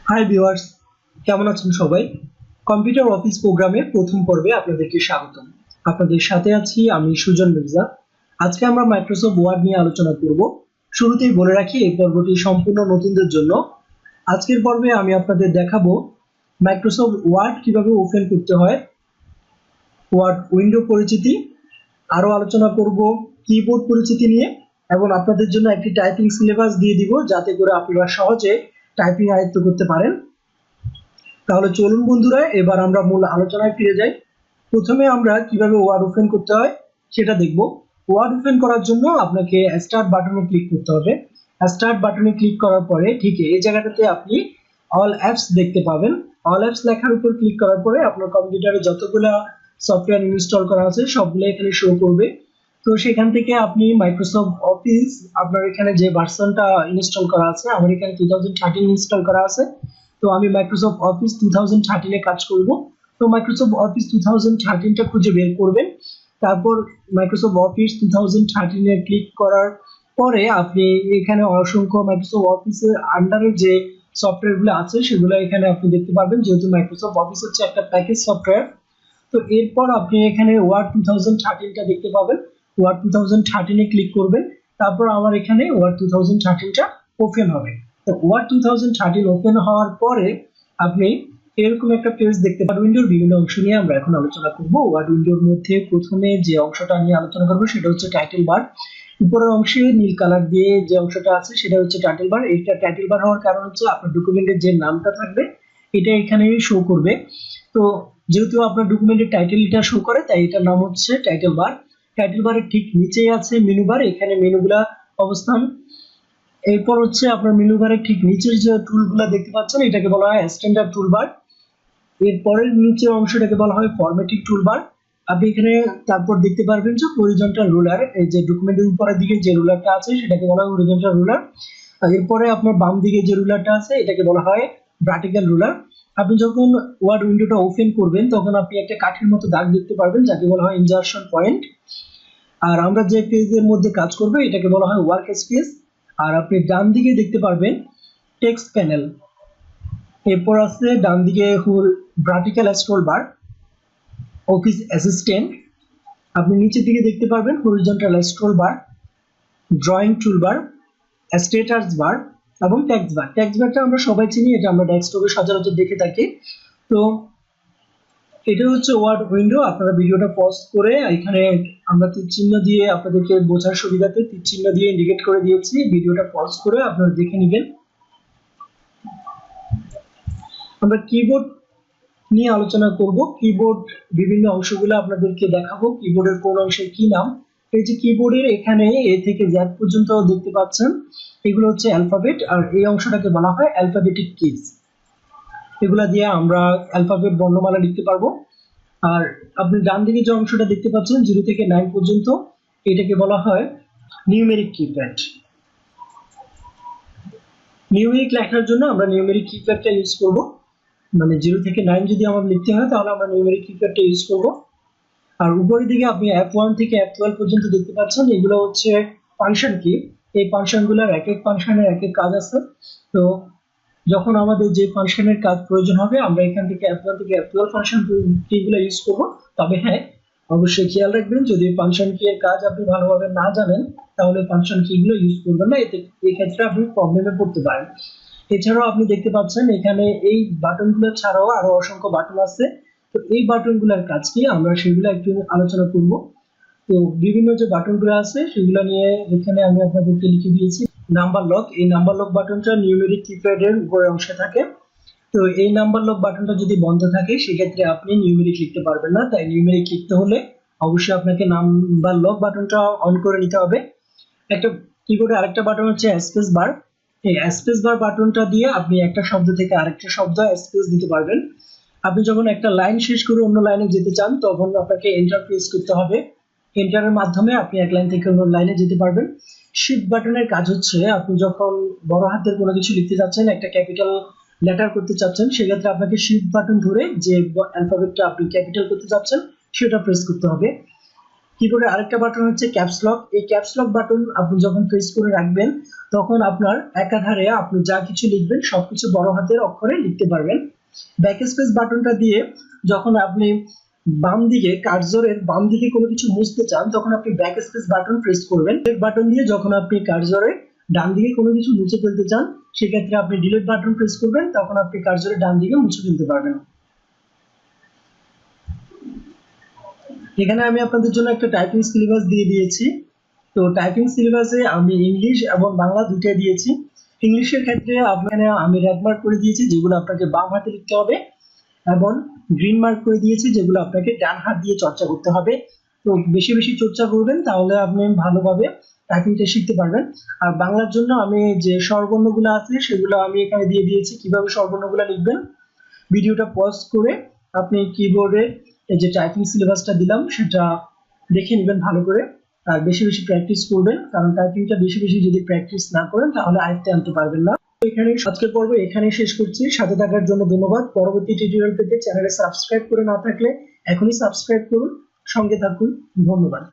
Hi viewers, কেমন আছেন সবাই? কম্পিউটার অফিস প্রোগ্রামের প্রথম পর্বে আপনাদেরকে স্বাগতম। আপনাদের সাথে আছি আমি সুজন মির্জা। আজকে আমরা মাইক্রোসফট ওয়ার্ড নিয়ে আলোচনা করব। শুরুতেই বলে রাখি এই পর্বটি সম্পূর্ণ নতুনদের জন্য। আজকের পর্বে আমি আপনাদের দেখাবো মাইক্রোসফট ওয়ার্ড কিভাবে ওপেন করতে হয়, ওয়ার্ড উইন্ডো পরিচিতি, আরো আলোচনা করব কিবোর্ড পরিচিতি নিয়ে এবং আপনাদের জন্য একটি টাইপিং সিলেবাস দিয়ে দিব যাতে করে আপনারা সহজে টাইপিং আয়ত্ত করতে পারেন। তাহলে চলুন বন্ধুরা, এবার আমরা মূল আলোচনায় ফিরে যাই। প্রথমে আমরা কিভাবে ওয়ার্ড ওপেন করতে হয় সেটা দেখব। ওয়ার্ড ওপেন করার জন্য আপনাকে স্টার্ট বাটনে ক্লিক করতে হবে। স্টার্ট বাটনে ক্লিক করার পরে ঠিক এই জায়গাটাতে আপনি অল অ্যাপস দেখতে পাবেন। অল অ্যাপস লেখার উপর ক্লিক করার পরে আপনার কম্পিউটারে যতগুলো সফটওয়্যার ইনস্টল করা আছে সবগুলো এখানে শো করবে। তো সেখান থেকে আপনি মাইক্রোসফট অফিস, আপনার এখানে যে ভার্সনটা ইনস্টল করা আছে, আমার এখানে 2013 ইনস্টল করা আছে, তো আমি মাইক্রোসফট অফিস 2013 এ কাজ করব। তো মাইক্রোসফট অফিস 2013 টা খুঁজে বের করবেন। তারপর মাইক্রোসফট অফিস 2013 এ ক্লিক করার পরে আপনি এখানে অসংখ্য মাইক্রোসফট অফিসের আন্ডারে যে সফটওয়্যারগুলো আছে সেগুলো এখানে আপনি দেখতে পারবেন, যেহেতু মাইক্রোসফট অফিস হচ্ছে একটা প্যাকেজ সফটওয়্যার। তো এরপর আপনি এখানে ওয়ার্ড 2013 টা দেখতে পাবেন। ওয়ার্ড 2013 এ ক্লিক করবেন। তারপর আমার এখানে ওয়ার্ড 2013 টা ওপেন হবে। তো ওয়ার্ড 2013 ওপেন হওয়ার পরে আপনি এরকম একটা পেজ দেখতে পাবেন। উইন্ডোর বিভিন্ন অংশ নিয়ে আমরা এখন আলোচনা করব। ওয়ার্ড উইন্ডোর মধ্যে প্রথমে যে অংশটা নিয়ে আলোচনা করব সেটা হচ্ছে টাইটেল বার। উপরের অংশে নীল কালার দিয়ে যে অংশটা আছে সেটা হচ্ছে টাইটেল বার। এটা টাইটেল বার হওয়ার কারণ হচ্ছে আপনার ডকুমেন্টের যে নামটা থাকবে এটা এখানে শো করবে। তো যেহেতু আপনার ডকুমেন্টের টাইটেলটা শো করে তাই এটার নাম হচ্ছে টাইটেল বার। টাইটেল বারের ঠিক নিচেই আছে মেনু বার, এখানে মেনুগুলা অবস্থান। এরপর হচ্ছে আপনার মেনু বারের ঠিক নিচের যে টুলগুলো দেখতে পাচ্ছেন এটাকে বলা হয় স্ট্যান্ডার্ড টুলবার। এরপরের নিচের অংশটাকে বলা হয় ফরম্যাটিং টুলবার। আপনি এখানে তারপর দেখতে পারবেন যে হরিজন্টাল রুলার, এই যে ডকুমেন্টের উপরের দিকে যে রুলারটা আছে সেটাকে বলা হয় হরিজন্টাল রুলার। এরপরে আপনার বাম দিকে যে রুলারটা আছে এটাকে বলা হয় ভার্টিক্যাল রুলার। আপনি যখন ওয়ার্ড উইন্ডোটা ওপেন করবেন তখন আপনি একটা কাঠির মতো দাগ দেখতে পারবেন যাকে বলা হয় ইনজারশন পয়েন্ট। আর আমরা যে পেজের মধ্যে কাজ করব এটাকে বলা হয় ওয়ার্ক স্পেস। আর আপনি ডান দিকে দেখতে পারবেন টেক্সট প্যানেল। এরপর আছে ডান দিকে vertical scroll bar, office assistant. আপনি নিচের দিকে দেখতে পারবেন horizontal scroll bar, drawing toolbar, status bar এবং টেক্সট বার। টেক্সট বারটা আমরা সবাই চিনি, এটা আমরা ডেস্কটপে সচরাচর দেখে থাকি। তো এটা হচ্ছে ওয়ার্ড উইন্ডো। আপনারা ভিডিওটা পজ করে এখানে আমরা তীর চিহ্ন দিয়ে আপনাদেরকে বোঝার সুবিধাতে তীর চিহ্ন দিয়ে ইন্ডিকেট করে দিয়েছি, ভিডিওটা পজ করে আপনারা দেখে নেবেন। আমরা কিবোর্ড নিয়ে আলোচনা করব। কিবোর্ড বিভিন্ন অংশগুলো আপনাদেরকে দেখাবো, কিবোর্ডের কোন অংশের কি নাম। এই যে কিবোর্ডের এখানে এ থেকে জেড পর্যন্ত দেখতে পাচ্ছেন, এগুলো হচ্ছে অ্যালফাবেট, আর এই অংশটাকে বলা হয় অ্যালফাবেটিক কিজ। এগুলা দিয়ে আমরা অ্যালফাবেট বর্ণমালা লিখতে পারবো। আর আপনি ডান দিকে যে অংশটা দেখতে পাচ্ছেন 0 থেকে 9 পর্যন্ত, এটাকে বলা হয় নিউমেরিক কিপ্যাড। নিউমেরিক লেখার জন্য আমরা নিউমেরিক কিপ্যাডটা ইউজ করব। মানে 0 থেকে 9 যদি আমার লিখতে হয় তাহলে আমরা নিউমেরিক কিপ্যাডটা ইউজ করব। আর উপরের দিকে আপনি F1 থেকে F12 পর্যন্ত দেখতে পাচ্ছেন, এগুলো হচ্ছে ফাংশন কি। এই ফাংশনগুলোর এক এক ফাংশনের এক এক কাজ আছে। তো যখন আমাদের যে ফাংশনের কাজ প্রয়োজন হবে আমরা এখান থেকে F1 থেকে F12 ফাংশন কিগুলো ইউজ করব। তবে হ্যাঁ, অবশ্যই খেয়াল রাখবেন যদি ফাংশন কি এর কাজ আপনি ভালোভাবে না জানেন তাহলে ফাংশন কিগুলো ইউজ করবেন না, এতে এই ক্ষেত্রে আপনি প্রবলেমে পড়তে পারেন। এছাড়াও আপনি দেখতে পাচ্ছেন এখানে এই বাটনগুলো ছাড়াও আরো অসংখ্য বাটন আছে। তো এই বাটনগুলোর কাজ কি আমরা সেগুলো একটু আলোচনা করব। তো বিভিন্ন যে বাটনগুলো আছে সেগুলো নিয়ে এখানে আমি আপনাদেরকে লিখে দিয়েছি। নাম্বার লক, এই নাম্বার লক বাটনটা নিউমেরিক কিপ্যাডের উপরের অংশে থাকে। তো এই নাম্বার লক বাটনটা যদি বন্ধ থাকে সেক্ষেত্রে আপনি নিউমেরিক লিখতে পারবেন না, তাই নিউমেরিক লিখতে হলে অবশ্যই আপনাকে নাম্বার লক বাটনটা অন করে নিতে হবে। একটা কিবোর্ডে আরেকটা বাটন হচ্ছে স্পেস বার। এই স্পেস বার বাটনটা দিয়ে আপনি একটা শব্দ থেকে আরেকটা শব্দ স্পেস দিতে পারবেন। আপনি যখন একটা লাইন শেষ করে অন্য লাইনে যেতে চান তখন আপনাকে এন্টার প্রেস করতে হবে। এন্টারের মাধ্যমে আপনি এক লাইন থেকে অন্য লাইনে যেতে পারবেন। শিফট বাটনের কাজ হচ্ছে আপনি যখন বড় হাতের কোনো কিছু লিখতে যাচ্ছেন, একটা ক্যাপিটাল লেটার করতে চাচ্ছেন, সেক্ষেত্রে আপনাকে শিফট বাটন ধরে যে অ্যালফাবেটটা আপনি ক্যাপিটাল করতে চাচ্ছেন সেটা প্রেস করতে হবে। কিবোর্ডের আরেকটা বাটন হচ্ছে ক্যাপস লক। এই ক্যাপস লক বাটন আপনি যখন প্রেস করে রাখবেন তখন আপনার একাধারে আপনি যা কিছু লিখবেন সবকিছু বড় হাতের অক্ষরে লিখতে পারবেন। ব্যাক স্পেস বাটনটা দিয়ে যখন আপনি বাম দিকে কার্সরের বাম দিকে কোনো কিছু মুছতে চান তখন আপনি ব্যাক স্পেস বাটন প্রেস করবেন। ডিলিট বাটন দিয়ে যখন আপনি কার্সরের ডান দিকে কোনো কিছু মুছে ফেলতে চান সেক্ষেত্রে আপনি ডিলিট বাটন প্রেস করবেন, তখন আপনি কার্সরের ডান দিকে মুছে ফেলতে পারবেন। এখানে আমি আপনাদের জন্য একটা টাইপিং সিলেবাস দিয়ে দিয়েছি। তো টাইপিং সিলেবাসে আমি ইংলিশ এবং বাংলা দুইটাই দিয়েছি। ইংলিশের ক্ষেত্রে আপনাকে আমি রেড মার্ক করে দিয়েছি যেগুলো আপনাকে বাম হাতে লিখতে হবে, এবং গ্রিন মার্ক করে দিয়েছি যেগুলো আপনাকে ডান হাত দিয়ে চর্চা করতে হবে। তো বেশি বেশি চর্চা করবেন তাহলে আপনি ভালোভাবে টাইপিংটা শিখতে পারবেন। আর বাংলার জন্য আমি যে স্বরবর্ণগুলো আছে সেগুলো আমি এখানে দিয়ে দিয়েছি কিভাবে স্বরবর্ণগুলো লিখবেন। ভিডিওটা পজ করে আপনি কিবোর্ডে এই যে টাইপিং সিলেবাসটা দিলাম সেটা দেখে নেবেন ভালো করে, আর বেশি বেশি প্র্যাকটিস করবেন, কারণ টাইপিংটা বেশি বেশি যদি প্র্যাকটিস না করেন তাহলে আয়ত্তে আনতে পারবেন না। এখানে আজকের পর্ব এখানে শেষ করছি। সাথে থাকার জন্য ধন্যবাদ। পরবর্তী টিউটোরিয়াল পেতে চ্যানেলে সাবস্ক্রাইব করে না থাকলে এখনই সাবস্ক্রাইব করুন, সঙ্গে থাকুন। ধন্যবাদ।